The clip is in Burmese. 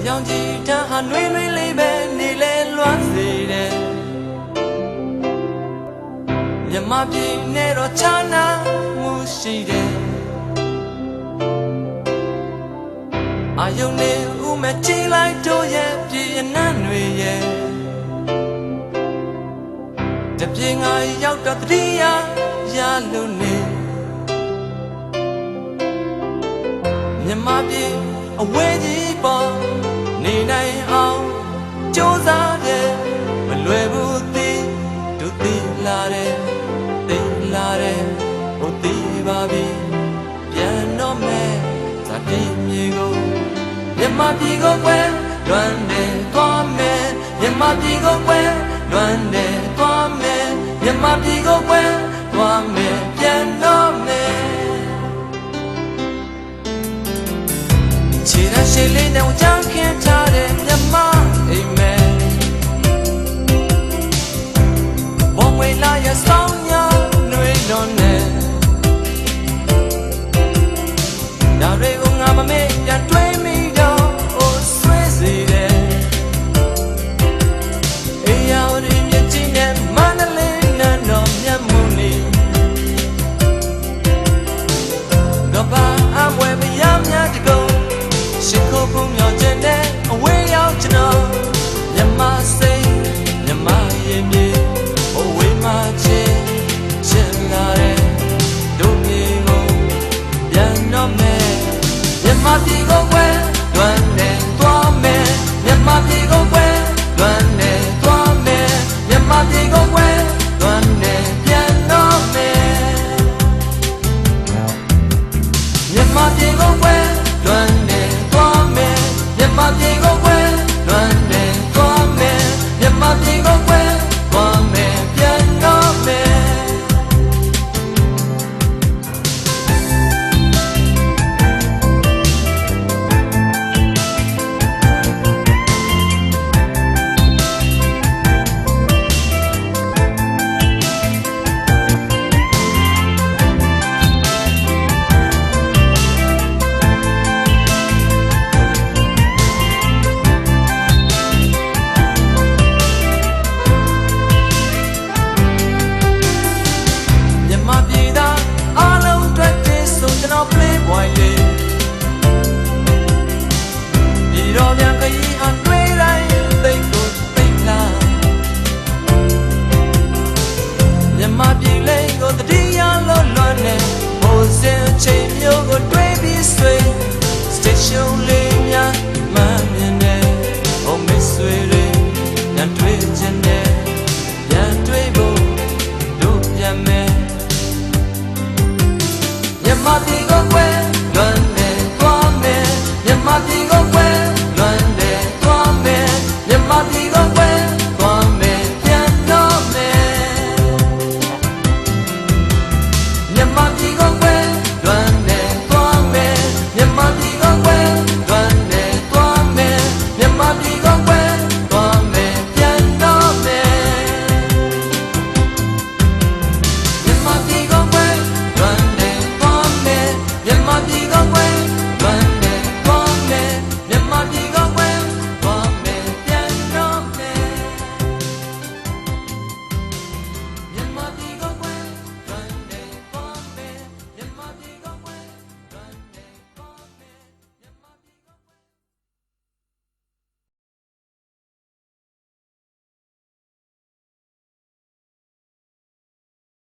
ပြောင်းကြည့်တာဟာနှွေးနှွေးလေးပဲနေလဲလွမ်းစေတယ်မြမပြေနဲ့တော့ချာနာမှုရှိတယ်အာယုန်နဲ့ဦးမကြည့်လိုက်တော့ရဲ့ပြေနန်းတွေရဲ့တပြေငါရောက်တော့တတိယရလို့နေမြမပြေအဝဲကြီးပေါ်နေနိုင်အောင်ကြိုးစားတယ်မလွယ်ဘူးသိတို့သိလာတယ်သိလာတယ်ဟိုသိပါပြီပြန်တော့မယ်ဇာတိမြေကိုမြမပြေကိုကွယ်လွမ်းတယ်သွားမယ်မြမပြေကိုကွယ်လွမ်းတယ်သွားမယ်မြမပြေကိုကွယ်သွားမယ်ပြန်တော့မယ်ခြေရရှိလေးနဲ့ကြောက်ခင်ထားတဲ့မြမအိမ်မဲဘုံဝေလာရဲ့ဆောင်းညာနှွေးလွန်နဲ့ဒါတွေကိုငါမမေ့ပြန်တွေးမိတော့အိုးဆွေးစေတယ်အေးရော်ဒီမြစ်ကြီးနဲ့မန္တလေးနန်းတော်မြတ်မှုနေကဘာအမွယ်မရမြတ်တကုန်းရှိခိုးဖို့မျှော်ချင်တဲ့အဝေးရောက်ကျွန်တော်မြမစိတ်မြမရင်မြေအဝေးမှာချင်းချင်လာတဲ့တို့မြေကိုပြန်တော့မယ်မြမပြေကိုကွယ်လွမ်းနေသွားမယ်မြမပြေကိုကွယ်လွမ်းနေသွားမယ်မြမပြေကိုကွယ်လွမ်းနေပြန်တော့မယ်မြမပြေကိုကွယ်လွမ်းနေမြမပြေကိုကွယ်လွမ်းနေသွားမယ်မြမပြေကိုကွယ်သွားမယ်ပြန်တော့မယ်ချိန်မျိုးကိုတွေးပြီးဆွေး station လေးများမှန်မြင်နေဟိုမဆွေးတွေညတွေးချင်တယ်ပြန်တွေးဖို့တို့ပြန်မယ်မြမပြေ